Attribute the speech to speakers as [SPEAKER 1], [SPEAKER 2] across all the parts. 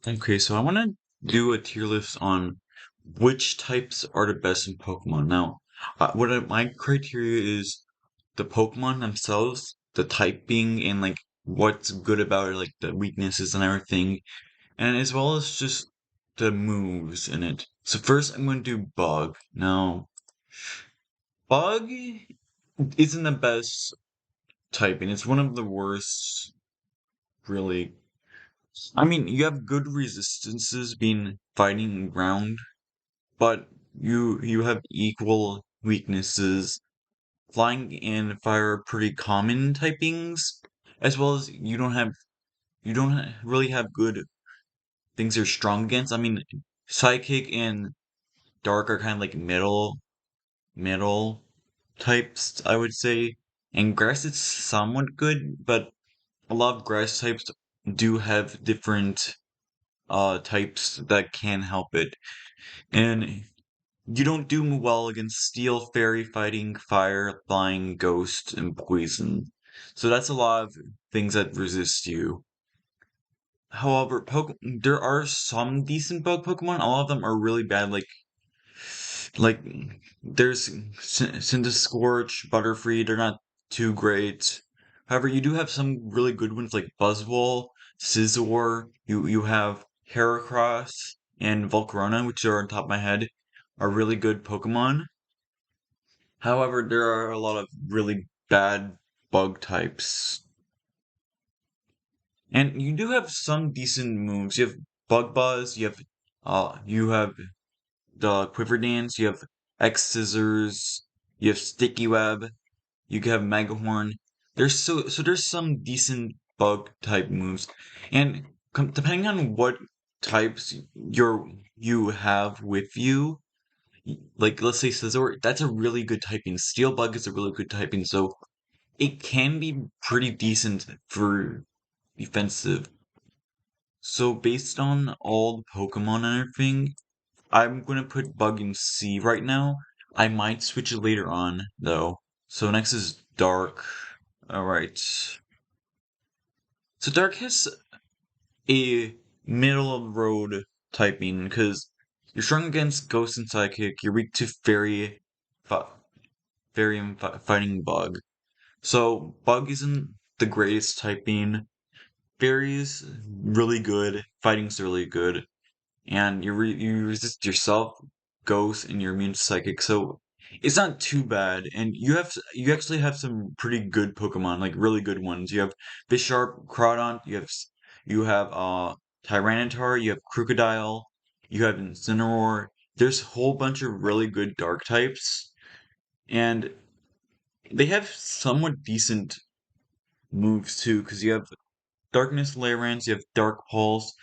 [SPEAKER 1] Okay, so I want to do a tier list on which types are the best in Pokemon. Now, my criteria is the Pokemon themselves, the typing, and like what's good about it, like the weaknesses and everything, and as well as just the moves in it. So first, I'm going to do Bug. Now, Bug isn't the best typing. It's one of the worst, really. I mean, you have good resistances being fighting ground, but you have equal weaknesses. Flying and fire are pretty common typings, as well as you don't really have good things you're strong against. I mean, psychic and dark are kind of like middle types, I would say. And grass is somewhat good, but a lot of grass types do have different types that can help it. And you don't do well against steel, fairy, fighting, fire, flying, ghost, and poison. So that's a lot of things that resist you. However, there are some decent bug Pokemon. A lot of them are really bad. Like there's Scorch, Butterfree. They're not too great. However, you do have some really good ones like Buzzwole, Scizor. You have Heracross and Volcarona, which are on top of my head, are really good Pokemon. However, there are a lot of really bad bug types. And you do have some decent moves. You have Bug Buzz, you have the Quiver Dance, you have X Scissors, you have Sticky Web, you have Megahorn. There's some decent bug type moves. And depending on what types you have with you, like let's say Scizor, that's a really good typing. Steel Bug is a really good typing, so it can be pretty decent for defensive. So based on all the Pokemon and everything, I'm gonna put Bug in C right now. I might switch it later on though. So next is Dark. Alright. So Dark has a middle of the road typing because you're strong against Ghost and Psychic, you're weak to fi- Fairy and Fighting Bug. So Bug isn't the greatest typing. Fairy's really good, Fighting's really good, and you resist yourself, Ghost, and you're immune to Psychic. So it's not too bad, and you actually have some pretty good Pokemon, like really good ones. You have Bisharp, Crawdon, you have Tyranitar, you have Crocodile, you have Incineroar. There's a whole bunch of really good Dark types, and they have somewhat decent moves too, because you have Darkness Layrance, you have Dark Pulse,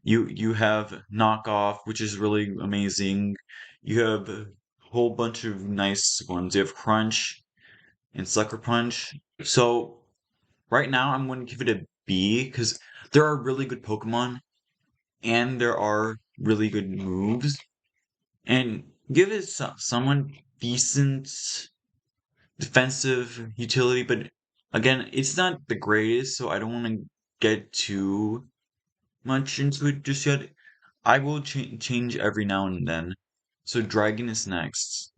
[SPEAKER 1] you have Knockoff, which is really amazing. You have a whole bunch of nice ones. You have Crunch and Sucker Punch. So right now I'm going to give it a B because there are really good Pokemon and there are really good moves. And give it someone decent defensive utility, but again, it's not the greatest, so I don't want to get too much into it just yet. I will change every now and then. So Dragon is next.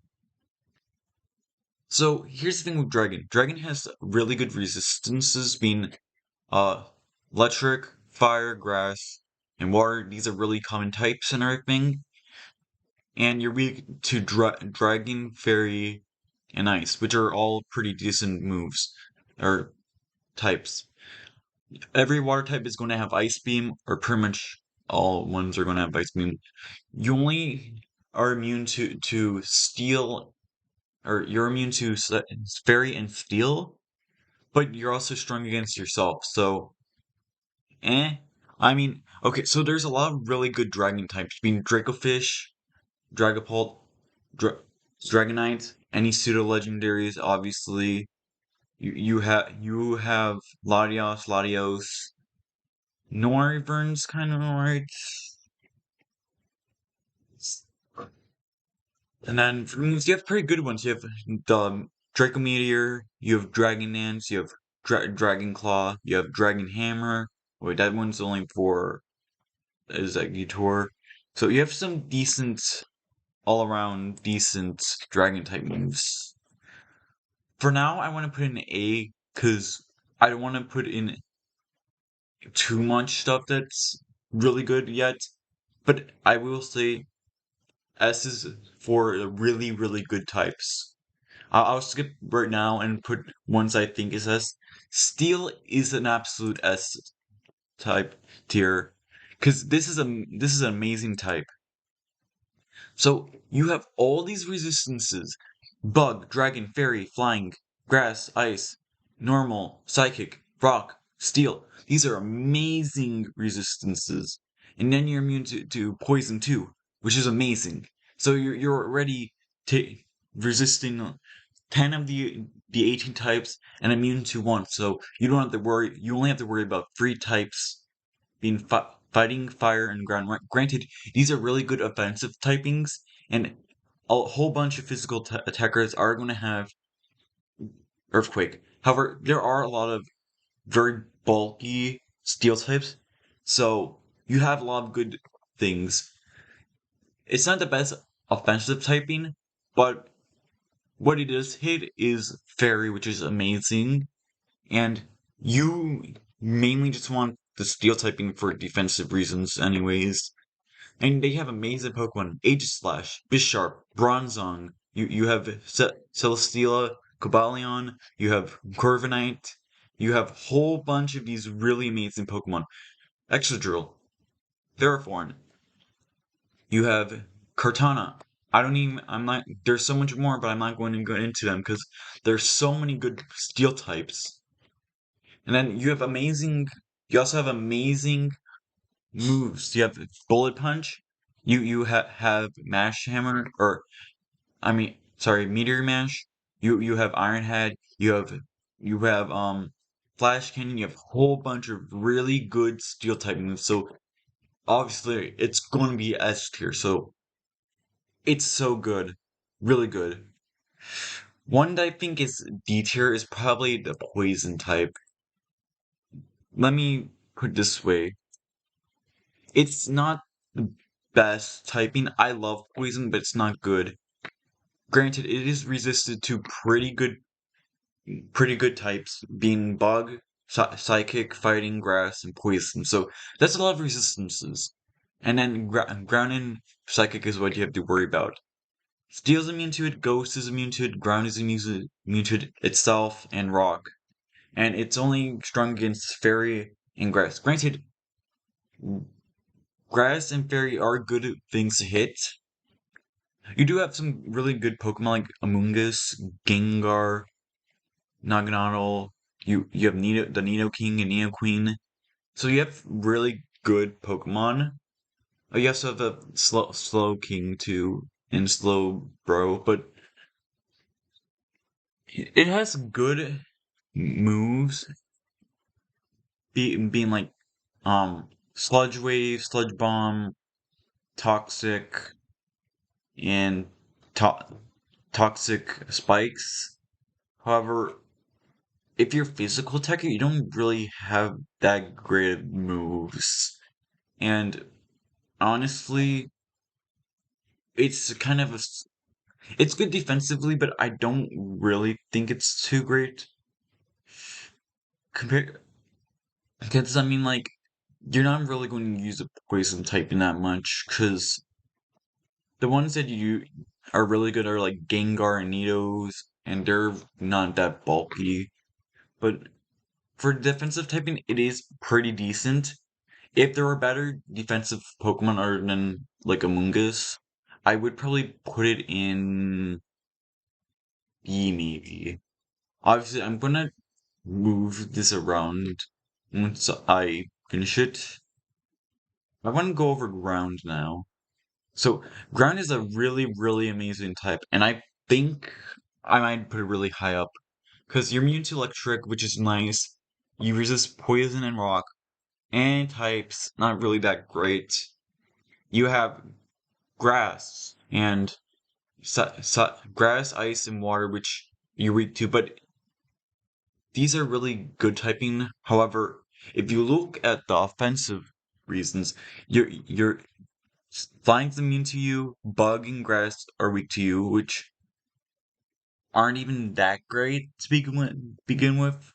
[SPEAKER 1] So here's the thing with Dragon. Dragon has really good resistances, being uh electric, fire, grass, and water. These are really common types and everything. And you're weak to Dragon, Fairy, and Ice, which are all pretty decent moves or types. Every water type is going to have Ice Beam, or pretty much all ones are going to have Ice Beam. You only are immune to steel, or you're immune to fairy and steel, but you're also strong against yourself. So, eh. I mean, okay. So there's a lot of really good dragon types, being Dracofish, Dragapult, Dra- Dragonite, any pseudo legendaries. Obviously, you have Latios. Noivern's kind of alright. And then for moves, you have pretty good ones. You have the Draco Meteor, you have Dragon Dance, you have Dragon Claw, you have Dragon Hammer. Wait, that one's only for Exeggutor. So you have some decent, all around decent dragon type moves. For now, I want to put in A because I don't want to put in too much stuff that's really good yet. But I will say S is for the really, really good types. I'll skip right now and put ones I think is S. Steel is an absolute S type tier because this is an amazing type. So you have all these resistances: bug, dragon, fairy, flying, grass, ice, normal, psychic, rock, steel. These are amazing resistances. And then you're immune to poison too, which is amazing. So you're already resisting 10 of the 18 types and immune to one. So you don't have to worry, you only have to worry about 3 types being fighting, fire, and ground. Granted, these are really good offensive typings, and a whole bunch of physical attackers are going to have Earthquake. However, there are a lot of very bulky steel types, so you have a lot of good things. It's not the best offensive typing, but what it does hit is Fairy, which is amazing, and you mainly just want the steel typing for defensive reasons anyways. And they have amazing Pokemon: Aegislash, Bisharp, Bronzong. You have Celesteela, Cobalion. You have Corviknight. You have a whole bunch of these really amazing Pokemon. Excadrill, Theraphorn. You have Kartana. I'm not. There's so much more, but I'm not going to go into them because there's so many good Steel types. And then you have amazing. You also have amazing moves. You have Bullet Punch. You have Mash Hammer, or I mean, sorry, Meteor Mash. You have Iron Head. You have Flash Cannon. You have a whole bunch of really good Steel type moves. So obviously, it's going to be S tier. So it's so good, really good. One that I think is D tier is probably the Poison type. Let me put it this way: it's not the best typing. I love Poison, but it's not good. Granted, it is resisted to pretty good types, being Bug, Psychic, Fighting, Grass, and Poison. So that's a lot of resistances. And then Ground and Psychic is what you have to worry about. Steel's immune to it, Ghost is immune to it, Ground is immune to it itself, and Rock. And it's only strong against Fairy and Grass. Granted, Grass and Fairy are good things to hit. You do have some really good Pokemon like Amoonguss, Gengar, Naganadel. You have the Nidoking and Nidoqueen. So you have really good Pokemon. Oh, you also have the Slow King too, and Slow Bro, but it has good moves. Being like Sludge Wave, Sludge Bomb, Toxic, and Toxic Spikes. However, if you're physical attacker, you don't really have that great of moves. And honestly, it's kind of it's good defensively, but I don't really think it's too great. Compared, because I mean, like, you're not really going to use a poison type in that much, because the ones that you are really good are like Gengar and Nidos, and they're not that bulky. But for defensive typing, it is pretty decent. If there were better defensive Pokemon other than like Amoonguss, I would probably put it in B maybe. Obviously, I'm gonna move this around once I finish it. I want to go over ground now. So ground is a really, really amazing type, and I think I might put it really high up because you're immune to electric, which is nice. You resist poison and rock, and types not really that great. You have grass and grass, ice, and water, which you're weak to, but these are really good typing. However, if you look at the offensive reasons. Your flying's immune to you, bug and grass are weak to you, which aren't even that great to begin with.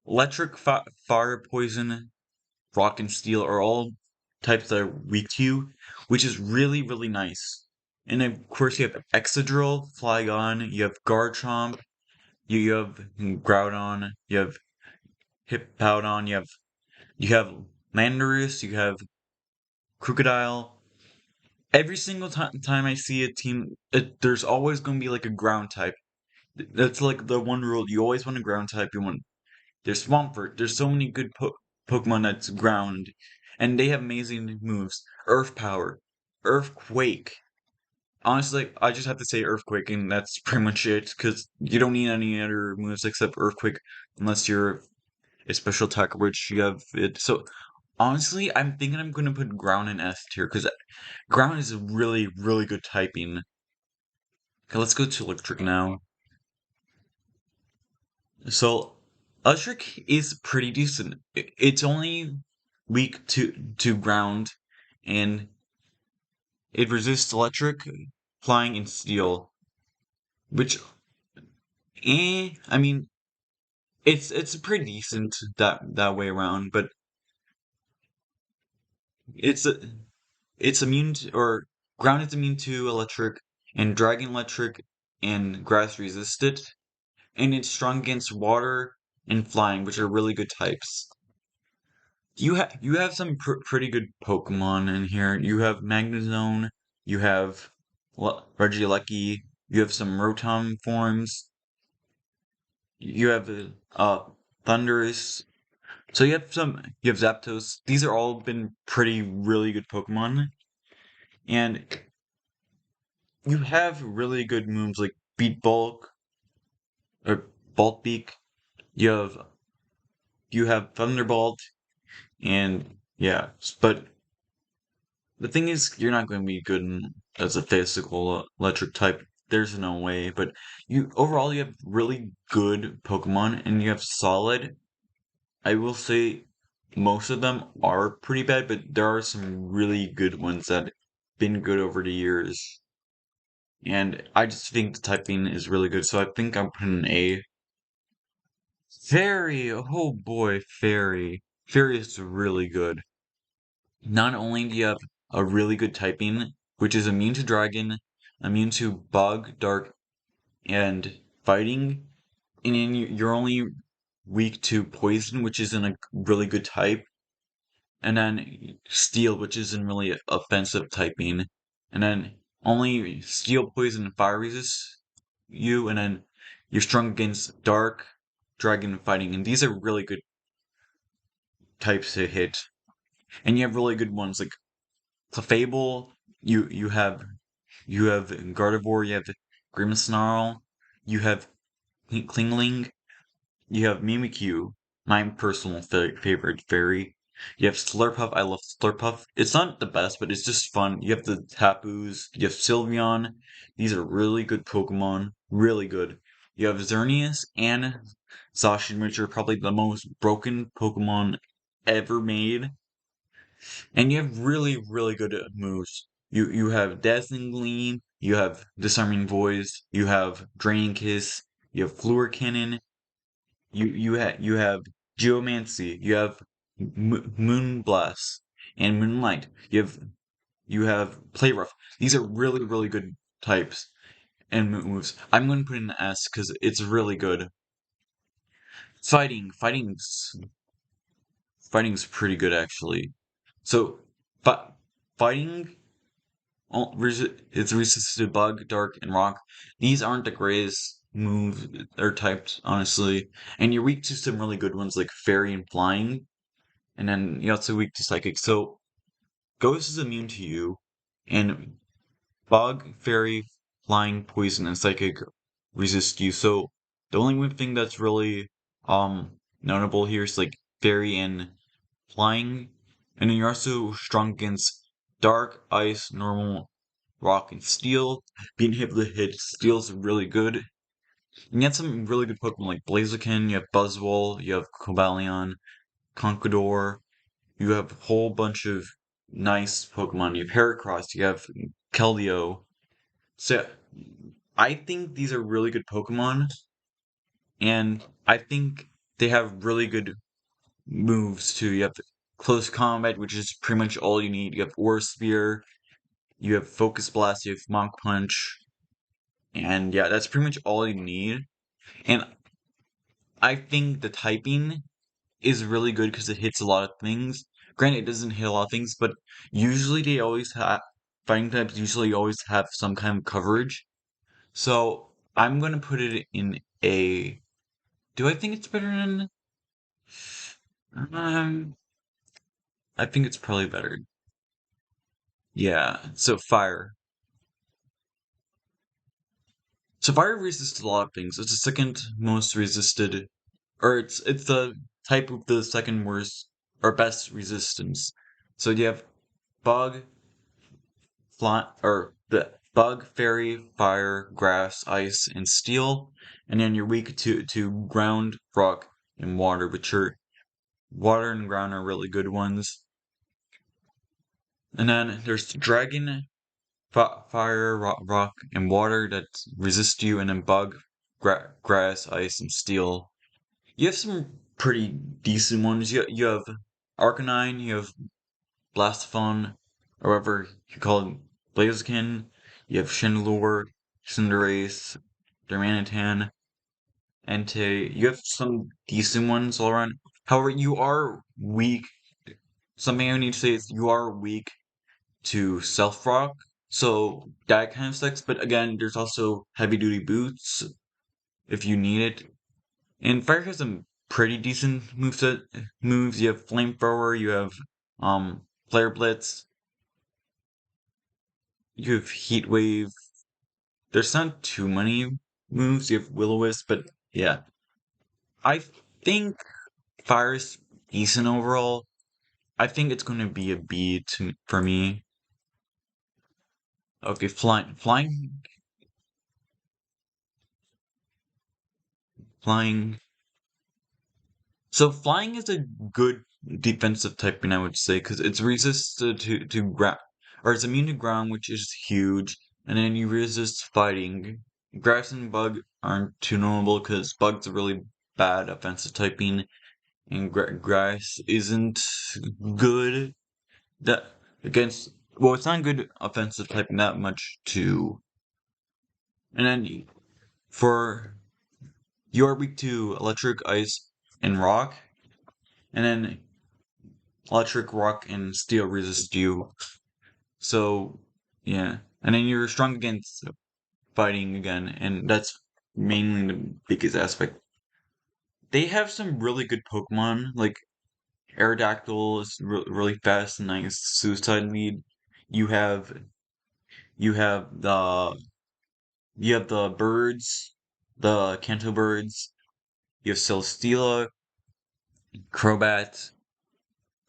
[SPEAKER 1] Electric, fire, poison, rock, and steel are all types that are weak to you, which is really, really nice. And of course, you have Excadrill, Flygon, you have Garchomp, you have Groudon, you have Hippowdon, you have Landorus, you have Crocodile. Every single time I see a team, there's always going to be like a ground type. That's like the one rule. You always want a ground type. There's Swampert. There's so many good Pokemon that's ground, and they have amazing moves. Earth Power, Earthquake. Honestly, I just have to say Earthquake, and that's pretty much it. Because you don't need any other moves except Earthquake, unless you're a special attacker, which you have it. So honestly, I'm thinking I'm gonna put Ground in S tier because Ground is a really, really good typing. Okay, let's go to Electric now. So, Usherk is pretty decent. It's only weak to ground, and it resists electric, flying, and steel. Which, I mean, it's pretty decent that way around. But it's it's immune to, or ground is immune to electric, and dragon electric and grass resist it, and it's strong against water and flying, which are really good types. You have some pretty good Pokemon in here. You have Magnezone, you have Regieleki, you have some Rotom forms, you have Thundurus. So you have Zapdos. These are all been pretty really good Pokemon, and you have really good moves like Beat Bulk or Bolt Beak. You have you have Thunderbolt, and yeah, but the thing is, you're not going to be good as a physical electric type. There's no way. But overall, you have really good Pokemon, and you have solid. I will say most of them are pretty bad, but there are some really good ones that been good over the years. And I just think the typing is really good, so I think I'm putting an A. Fairy, oh boy, Fairy. Fairy is really good. Not only do you have a really good typing, which is immune to dragon, immune to bug, dark, and fighting, and then you're only weak to poison, which isn't a really good type, and then steel, which isn't really offensive typing, and then only steel, poison, and fire resist you, and then you're strong against dark, dragon, and fighting, and these are really good types to hit. And you have really good ones like Clefable, you have Gardevoir, you have Grimmsnarl, you have Klingling, you have Mimikyu, my personal favorite fairy. You have Slurpuff, I love Slurpuff. It's not the best, but it's just fun. You have the Tapus, you have Sylveon. These are really good Pokemon, really good. You have Xerneas and Zacian, which are probably the most broken Pokemon ever made. And you have really, really good moves. You have Dazzling Gleam, you have Disarming Voice, you have Draining Kiss, you have Fluor Cannon, you have Geomancy, you have Moon Blast and Moonlight. You have Play Rough. These are really, really good types and moves. I'm going to put in an S because it's really good. Fighting's pretty good actually. So, fi fighting it's resistant to bug, dark, and rock. These aren't the greatest moves or types, honestly. And you're weak to some really good ones like fairy and flying. And then you're also weak to psychic. So ghost is immune to you, and bug, fairy, flying, poison, and psychic resist you. So the only one thing that's really notable here is like fairy and flying. And then you're also strong against dark, ice, normal, rock, and steel. Being able to hit steel's really good. And you have some really good Pokemon like Blaziken, you have Buzzwole, you have Cobalion, Conqueror. You have a whole bunch of nice Pokemon. You have Heracross, you have Keldeo. So I think these are really good Pokemon, and I think they have really good moves too. You have Close Combat, which is pretty much all you need. You have Aura Sphere, you have Focus Blast, you have Mach Punch, and yeah, that's pretty much all you need. And I think the typing is really good because it hits a lot of things. Granted, it doesn't hit a lot of things, but usually they always have fighting types usually always have some kind of coverage. So I'm gonna put it in a. Do I think it's better than? Um, I think it's probably better. Yeah. So fire. So fire resists a lot of things. It's the second most resisted, or it's the type of the second worst or best resistance. So you have bug, fly, or the bug, fairy, fire, grass, ice, and steel, and then you're weak to ground, rock, and water, which are water and ground are really good ones. And then there's dragon, fire, rock, and water that resist you, and then bug, grass, ice, and steel. You have some pretty decent ones. You have Arcanine, you have Blastophone, or whatever you call it, Blaziken. You have Chandelure, Cinderace, Darmanitan, Entei. You have some decent ones all around. However, you are weak. Something I need to say is you are weak to Stealth Rock, so that kind of sucks. But again, there's also heavy duty boots if you need it. And Fire has some pretty decent moves. You have Flamethrower, you have Flare Blitz, you have Heat Wave. There's not too many moves. You have Will-O-Wisp, but yeah. I think Fire's decent overall. I think it's gonna be a B for me. Okay, flying. So flying is a good defensive typing, I would say, because it's resisted to ground, or it's immune to ground, which is huge, and then you resist fighting. Grass and bug aren't too notable because bug's a really bad offensive typing, and grass isn't good that against. Well, it's not good offensive typing that much too. And then for you're weak to electric, ice, and rock, and then electric, rock, and steel resist you. So, yeah. And then you're strong against fighting again, and that's mainly the biggest aspect. They have some really good Pokemon, like Aerodactyl is really fast and nice. Suicide Lead. You have you have the you have the birds, the Kanto birds. You have Celesteela, Crobat,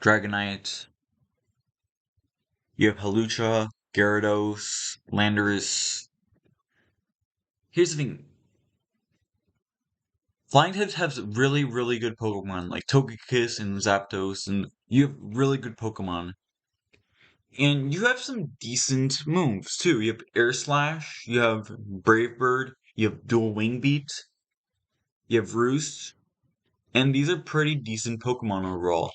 [SPEAKER 1] Dragonite. You have Halucha, Gyarados, Landorus. Here's the thing. Flying types have really, really good Pokemon, like Togekiss and Zapdos, and you have really good Pokemon. And you have some decent moves, too. You have Air Slash, you have Brave Bird, you have Dual Wing Beat, you have Roost, and these are pretty decent Pokemon overall.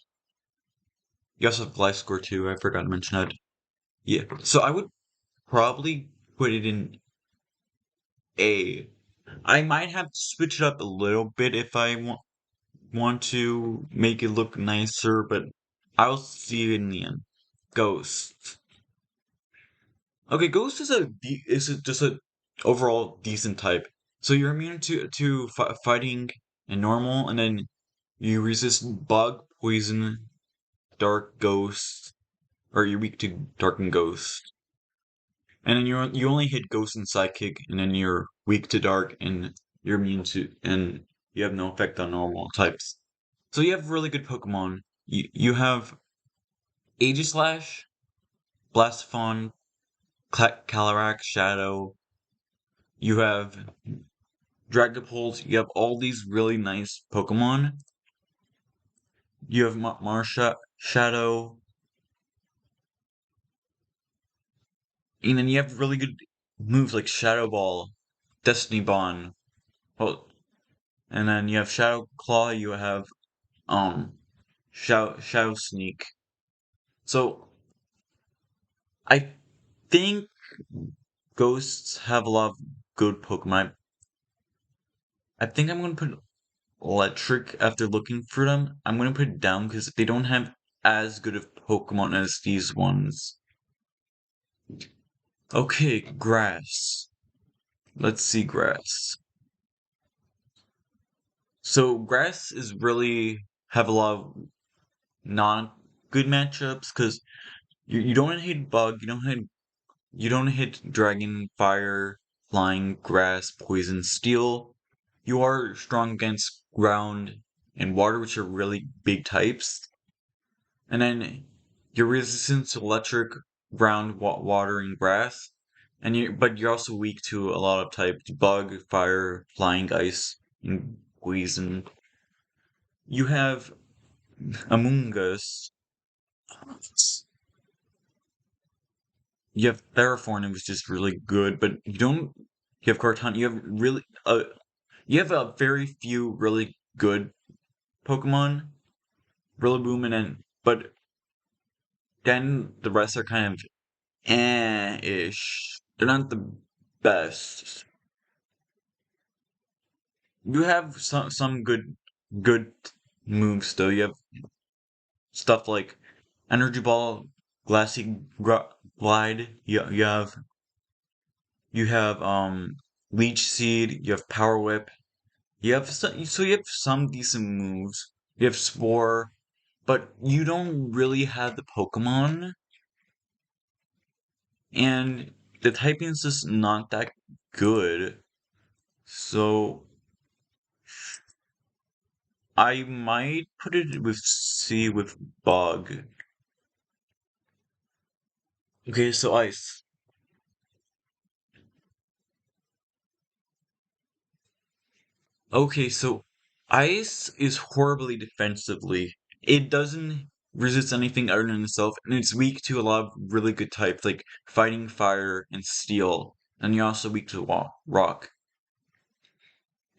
[SPEAKER 1] You also have Life Score, too, I forgot to mention that. Yeah, so I would probably put it in A. I might have to switch it up a little bit if I want to make it look nicer, but I'll see it in the end. Ghost. Okay, Ghost just a overall decent type. So you're immune to fighting and normal, and then you resist bug, poison, dark, ghost, or you're weak to dark and ghost. And then you only hit ghost and psychic, and then you're weak to dark, and you're immune to, and you have no effect on normal types. So you have really good Pokemon. You have Aegislash, Blastophone, Calyrex, Shadow. You have Dragapult. You have all these really nice Pokemon. You have Marsha, Shadow, and then you have really good moves like Shadow Ball, Destiny Bond. Well, and then you have Shadow Claw. You have Shadow Sneak. So I think ghosts have a lot of good Pokemon. I think I'm gonna put electric after looking for them. I'm gonna put it down because they don't have as good of Pokemon as these ones. Okay, grass. Let's see grass. So grass is really have a lot of not good matchups because you don't hit bug, you don't hit dragon, fire, flying, grass, poison, steel. You are strong against ground and water, which are really big types. And then you're resistant to electric, ground, water, and grass. But you're also weak to a lot of types: bug, fire, flying, ice, and poison. You have Among Us. You have Terraform, which is really good, but you don't. You have Carton. You have a very few really good Pokemon, Rillaboom, but then the rest are kind of eh-ish. They're not the best. You have some good moves though. You have stuff like Energy Ball, Glassy Glide. You have Leech Seed. You have Power Whip. You have some decent moves. You have Spore, but you don't really have the Pokemon, and the typing is just not that good. So I might put it with C with Bug. Okay, so Ice. Okay, so Ice is horribly defensively. It doesn't resist anything other than itself, and it's weak to a lot of really good types like Fighting, Fire, and Steel. And you're also weak to Rock.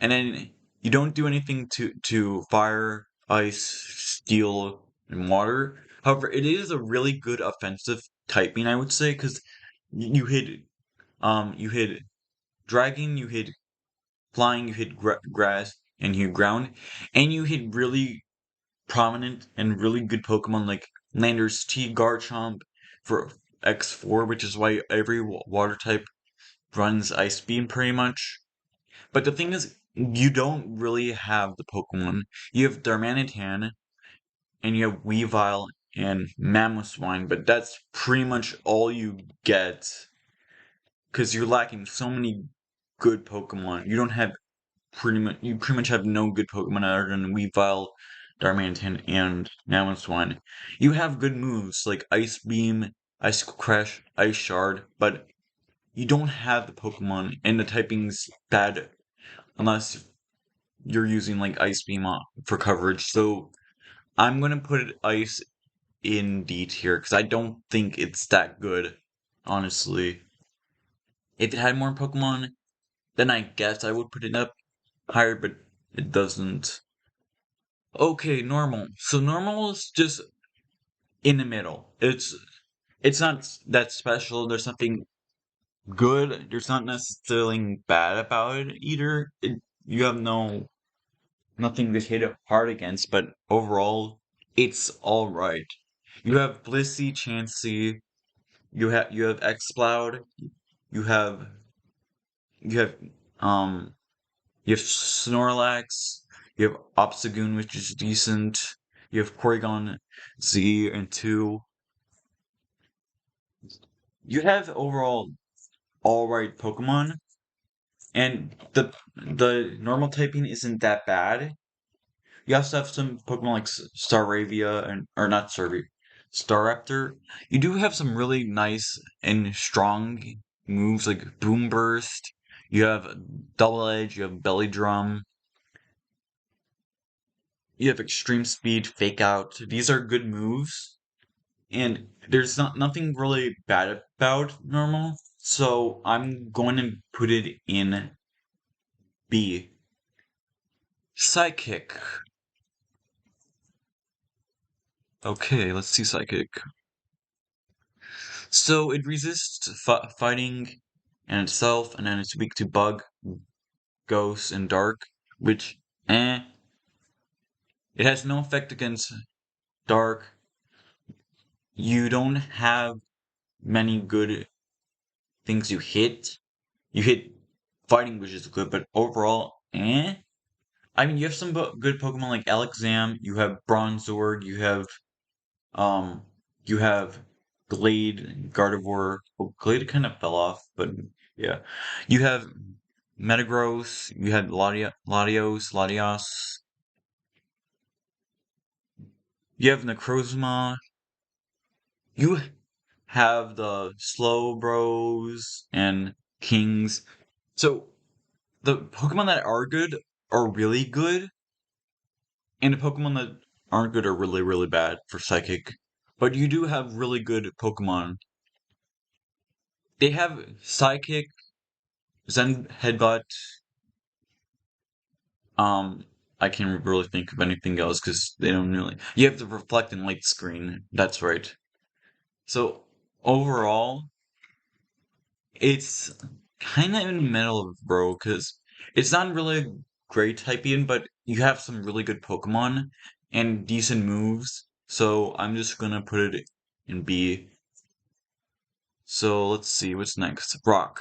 [SPEAKER 1] And then you don't do anything to Fire, Ice, Steel, and Water. However, it is a really good offensive typing, I would say, because you hit Dragon, you hit Flying, you hit Grass, and you hit Ground, and you hit really prominent and really good Pokemon like Landorus T, Garchomp for X4, which is why every water type runs Ice Beam pretty much. But the thing is, you don't really have the Pokemon. You have Darmanitan, and you have Weavile and Mamoswine, but that's pretty much all you get. Because you're lacking so many good Pokemon. You pretty much have no good Pokemon other than Weavile, Darmanitan, and Mamoswine. You have good moves like Ice Beam, Ice Crash, Ice Shard, but you don't have the Pokemon, and the typing's bad unless you're using like Ice Beam for coverage. So I'm gonna put it Ice in D tier because I don't think it's that good, honestly. If it had more Pokemon, then I guess I would put it up higher, but it doesn't. Okay, normal. So normal is just in the middle. It's not that special. There's nothing good. There's not necessarily bad about it either. You have nothing to hit it hard against, but overall, it's all right. You have Blissey, Chansey. You have Exploud. You have you have um you have Snorlax. You have Obstagoon, which is decent. You have Porygon Z and 2. You have overall alright Pokemon, and the normal typing isn't that bad. You also have some Pokemon like Staravia and or not Staravia, Staraptor. You do have some really nice and strong moves like Boom Burst. You have Double Edge. You have Belly Drum. You have extreme speed, fake out. These are good moves, and there's nothing really bad about normal. So I'm going to put it in B. Psychic. Okay, let's see Psychic. So it resists fighting and itself, and then it's weak to bug, ghost, and dark, which, eh. It has no effect against dark. You don't have many good things you hit. You hit fighting, which is good, but overall, eh. I mean, you have some good Pokemon like Alakazam. You have Bronzor. Um, you have Glade, Gardevoir. Well, Glade kind of fell off, but yeah. You have Metagross. You have Latios. You have Necrozma. You have the Slowbros and Kings. So the Pokemon that are good are really good, and the Pokemon that aren't good are really, really bad for Psychic. But you do have really good Pokemon. They have Psychic, Zen Headbutt. Um, I can't really think of anything else because they don't really. You have the Reflect and Light Screen. That's right. So overall, it's kind of in the middle of bro, because it's not really a great type in, but you have some really good Pokemon and decent moves. So I'm just gonna put it in B. So let's see what's next. Rock.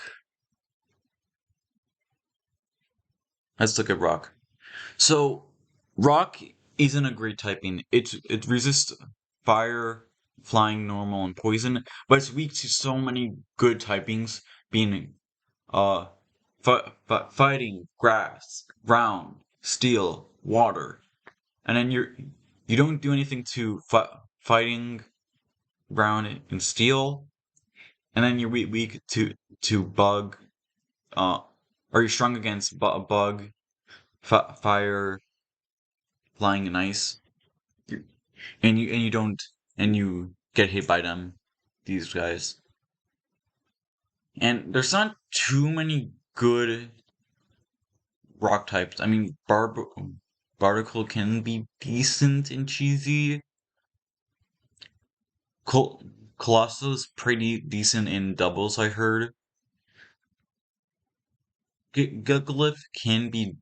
[SPEAKER 1] Let's look at Rock. So Rock isn't a great typing. It resists fire, flying, normal, and poison, but it's weak to so many good typings, being uh fighting, grass, ground, steel, water, and then you don't do anything to fighting, ground, and steel, and then you're weak to bug, uh, or you're strong against bug, fire, flying, and ice, you and you don't and you get hit by them, these guys, and there's not too many good rock types. I mean, Barnacle can be decent and cheesy. Col- Colossus pretty decent in doubles, I heard. Giggleth can be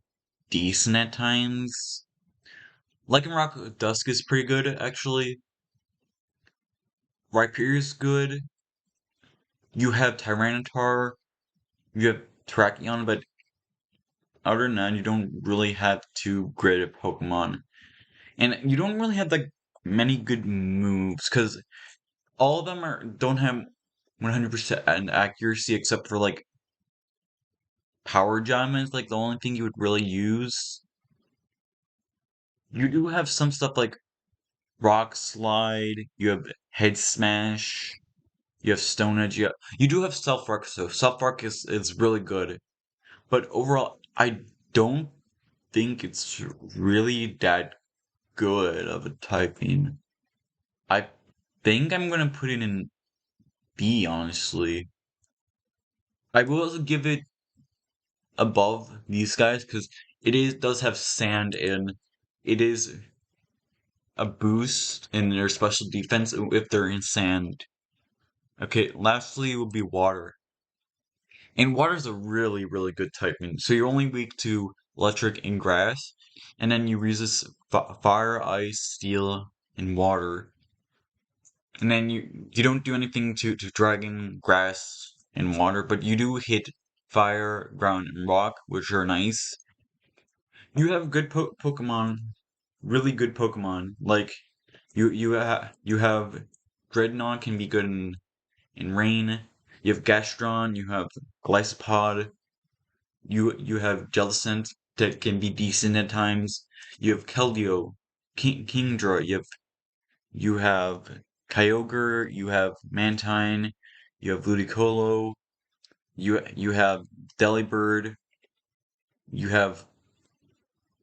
[SPEAKER 1] decent at times. Lycanroc Dusk is pretty good, actually. Rhyperior is good. You have Tyranitar. You have Terrakion, but other than that, you don't really have too great a Pokemon. And you don't really have like many good moves, because all of them don't have 100% accuracy except for like power gem is like the only thing you would really use. You do have some stuff like rock slide, you have head smash, you have stone edge, you do have self rock, so self rock is really good. But overall, I don't think it's really that good of a typing. I think I'm gonna put it in B, honestly. I will also give it above these guys because does have sand and it is a boost in their special defense if they're in sand. Okay, lastly would be water. And water is a really, really good typing. So you're only weak to electric and grass, and then you resist fire, ice, steel, and water. And then you don't do anything to dragon, grass, and water, but you do hit fire, ground, and rock, which are nice. You have good Pokemon, really good Pokemon. Like you have Dreadnought can be good in rain. You have Gastron. You have Glycopod. You have Jellicent that can be decent at times. You have Keldeo, Kingdra. You have Kyogre. You have Mantine. You have Ludicolo. You have Delibird. You have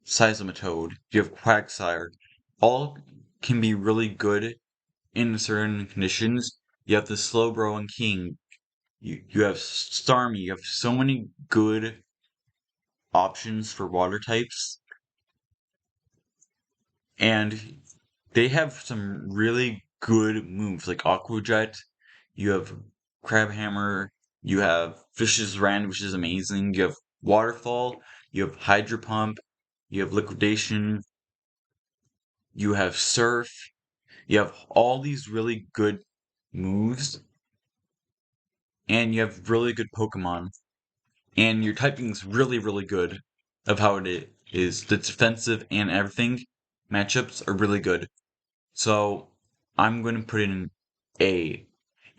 [SPEAKER 1] Seismitoad, you have Quagsire. All can be really good in certain conditions. You have the slow-growing King. You have Starmie. You have so many good options for water types. And they have some really good moves, like Aqua Jet. You have Crabhammer. You have Fish's Rend, which is amazing. You have Waterfall. You have Hydro Pump. You have Liquidation. You have Surf. You have all these really good moves, and you have really good Pokemon. And your typing's really, really good of how it is. The defensive and everything matchups are really good. So I'm going to put in an A.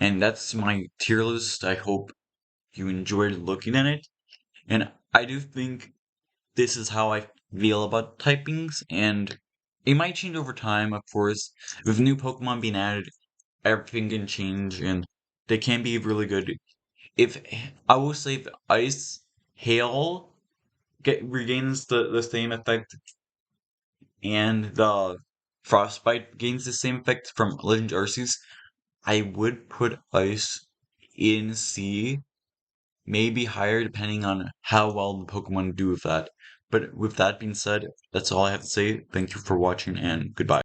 [SPEAKER 1] And that's my tier list. I hope you enjoyed looking at it. And I do think this is how I feel about typings. And it might change over time, of course. With new Pokemon being added, everything can change and they can be really good. If I will say if Ice Hail regains the same effect and the Frostbite gains the same effect from Legend Arceus, I would put Ice in C, maybe higher depending on how well the Pokemon do with that. But with that being said, that's all I have to say. Thank you for watching and goodbye.